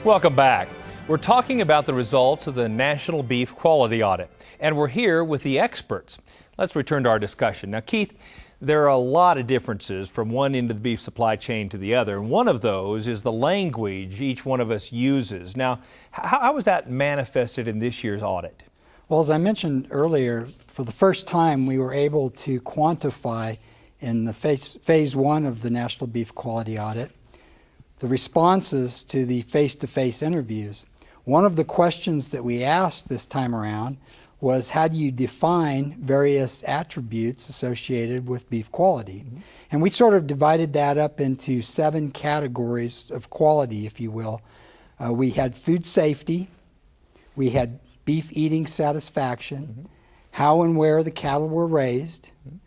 Welcome back. We're talking about the results of the National Beef Quality Audit, and we're here with the experts. Let's return to our discussion. Now, Keith, there are a lot of differences from one end of the beef supply chain to the other, and one of those is the language each one of us uses. Now, how was that manifested in this year's audit? Well, as I mentioned earlier, for the first time we were able to quantify in the phase one of the National Beef Quality Audit the responses to the face-to-face interviews. One of the questions that we asked this time around was, how do you define various attributes associated with beef quality? Mm-hmm. And we sort of divided that up into 7 categories of quality, if you will. We had food safety, we had beef eating satisfaction, mm-hmm. how and where the cattle were raised, mm-hmm.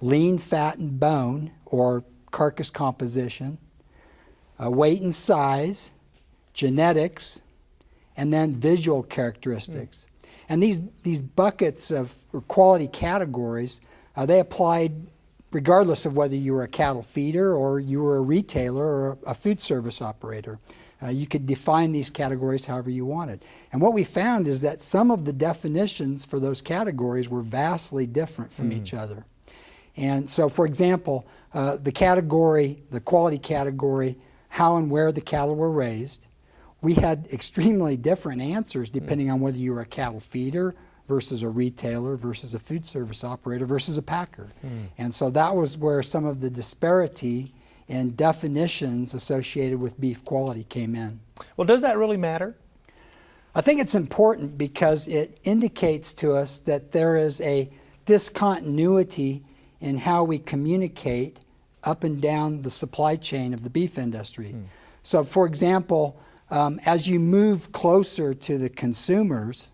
lean, fat, and bone, or carcass composition, weight and size, genetics, and then visual characteristics. Mm. And these buckets of quality categories, they applied regardless of whether you were a cattle feeder or you were a retailer or a food service operator. You could define these categories however you wanted. And what we found is that some of the definitions for those categories were vastly different from each other. And so, for example, the quality category, how and where the cattle were raised, we had extremely different answers depending on whether you were a cattle feeder versus a retailer versus a food service operator versus a packer. And so that was where some of the disparity in definitions associated with beef quality came in. Well, does that really matter? I think it's important because it indicates to us that there is a discontinuity in how we communicate up and down the supply chain of the beef industry. So, for example, as you move closer to the consumers,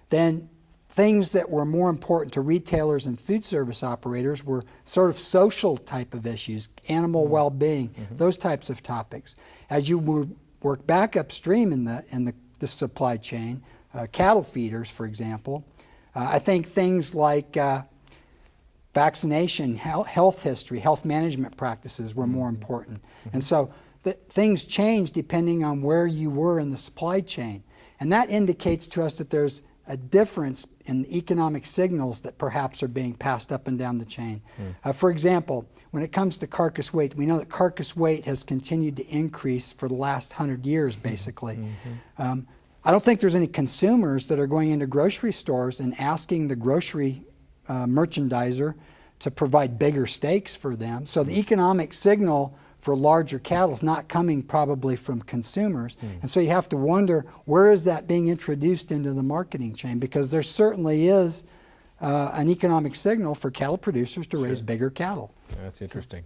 then things that were more important to retailers and food service operators were sort of social type of issues, animal well-being, those types of topics. As you work back upstream in the supply chain, cattle feeders, for example, I think things like vaccination, health history, health management practices were more important. And so things change depending on where you were in the supply chain. And that indicates to us that there's a difference in economic signals that perhaps are being passed up and down the chain. For example, when it comes to carcass weight, we know that carcass weight has continued to increase for the last 100 years, basically. I don't think there's any consumers that are going into grocery stores and asking the grocery merchandiser to provide bigger steaks for them. So the economic signal for larger cattle is not coming probably from consumers. And so you have to wonder, where is that being introduced into the marketing chain? Because there certainly is an economic signal for cattle producers to raise bigger cattle. That's interesting.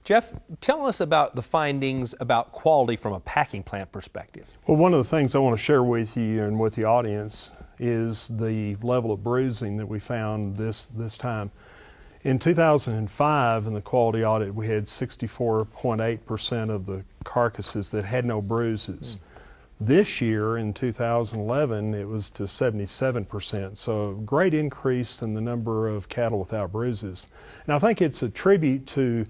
Jeff, tell us about the findings about quality from a packing plant perspective. Well, one of the things I want to share with you and with the audience is the level of bruising that we found this time. In 2005, in the quality audit, we had 64.8% of the carcasses that had no bruises. This year, in 2011, it was to 77%, so a great increase in the number of cattle without bruises. And I think it's a tribute to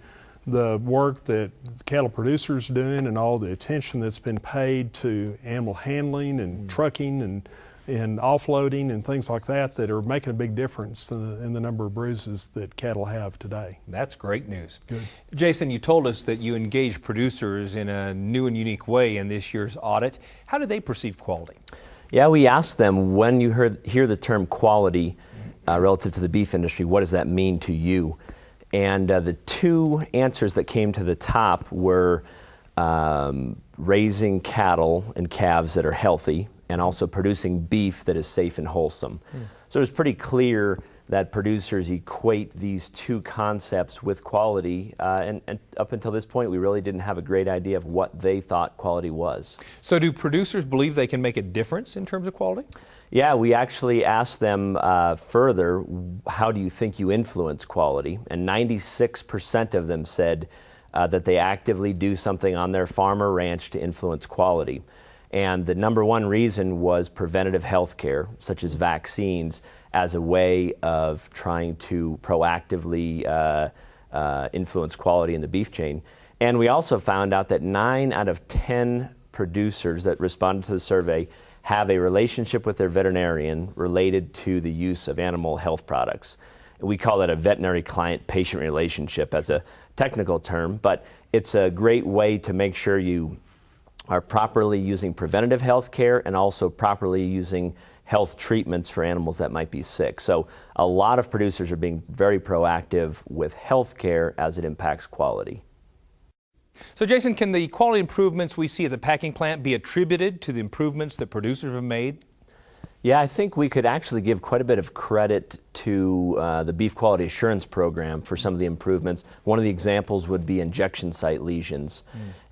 the work that the cattle producers are doing and all the attention that's been paid to animal handling and trucking and offloading and things like that are making a big difference in the number of bruises that cattle have today. That's great news. Good. Jason, you told us that you engaged producers in a new and unique way in this year's audit. How did they perceive quality? Yeah, we asked them, when you hear the term quality relative to the beef industry, what does that mean to you? And the 2 answers that came to the top were raising cattle and calves that are healthy, and also producing beef that is safe and wholesome. So it was pretty clear that producers equate these 2 concepts with quality, and up until this point we really didn't have a great idea of what they thought quality was. So do producers believe they can make a difference in terms of quality? Yeah, we actually asked them further, how do you think you influence quality? And 96% of them said that they actively do something on their farm or ranch to influence quality. And the number 1 reason was preventative health care, such as vaccines, as a way of trying to proactively influence quality in the beef chain. And we also found out that 9 out of 10 producers that responded to the survey have a relationship with their veterinarian related to the use of animal health products. We call that a veterinary client-patient relationship as a technical term, but it's a great way to make sure you are properly using preventative health care and also properly using health treatments for animals that might be sick. So a lot of producers are being very proactive with health care as it impacts quality. So Jason, can the quality improvements we see at the packing plant be attributed to the improvements that producers have made? Yeah, I think we could actually give quite a bit of credit to the Beef Quality Assurance Program for some of the improvements. One of the examples would be injection site lesions.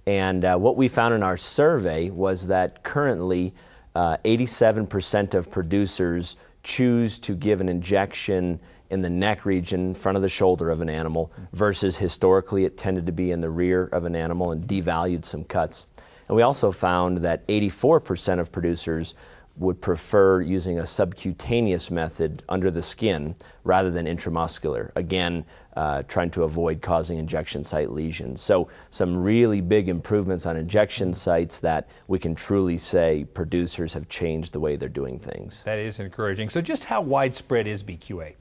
And what we found in our survey was that currently 87% of producers choose to give an injection in the neck region, front of the shoulder of an animal, versus historically it tended to be in the rear of an animal and devalued some cuts. And we also found that 84% of producers would prefer using a subcutaneous method under the skin rather than intramuscular, again, trying to avoid causing injection site lesions. So some really big improvements on injection sites that we can truly say producers have changed the way they're doing things. That is encouraging. So just how widespread is BQA?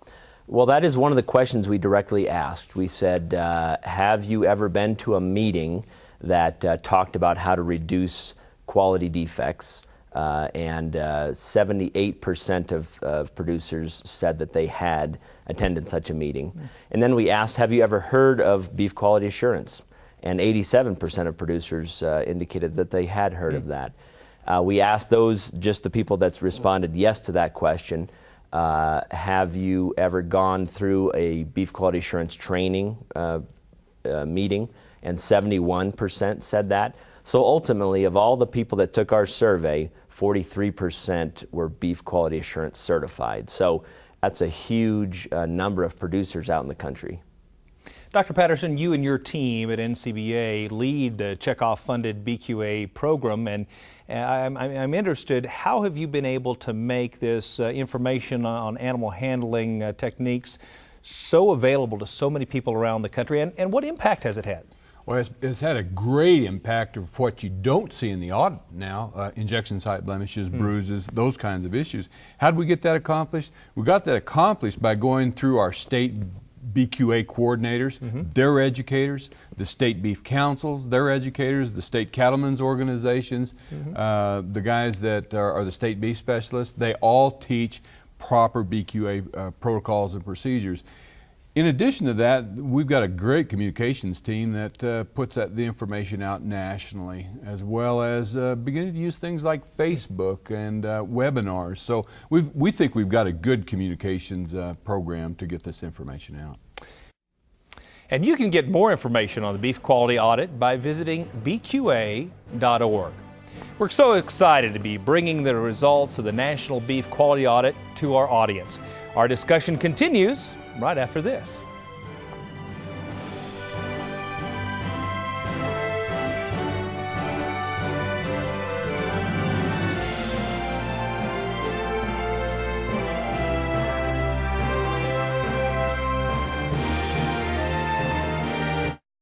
Well, that is one of the questions we directly asked. We said, have you ever been to a meeting that talked about how to reduce quality defects? And 78% of producers said that they had attended such a meeting. And then we asked, have you ever heard of beef quality assurance? And 87% of producers indicated that they had heard of that. We asked those, just the people that's responded yes to that question, have you ever gone through a beef quality assurance training meeting? And 71% said that. So ultimately, of all the people that took our survey, 43% were beef quality assurance certified. So that's a huge number of producers out in the country. Dr. Patterson, you and your team at NCBA lead the Chekhov-funded BQA program, and I'm interested, how have you been able to make this information on animal handling techniques so available to so many people around the country, and what impact has it had? Well, it's had a great impact of what you don't see in the audit now, injection site blemishes, bruises, those kinds of issues. How did we get that accomplished? We got that accomplished by going through our state BQA coordinators, their educators, the state beef councils, their educators, the state cattlemen's organizations, the guys that are the state beef specialists. They all teach proper BQA protocols and procedures. In addition to that, we've got a great communications team that puts the information out nationally, as well as beginning to use things like Facebook and webinars. So we think we've got a good communications program to get this information out. And you can get more information on the beef quality audit by visiting bqa.org. We're so excited to be bringing the results of the National Beef Quality Audit to our audience. Our discussion continues right after this.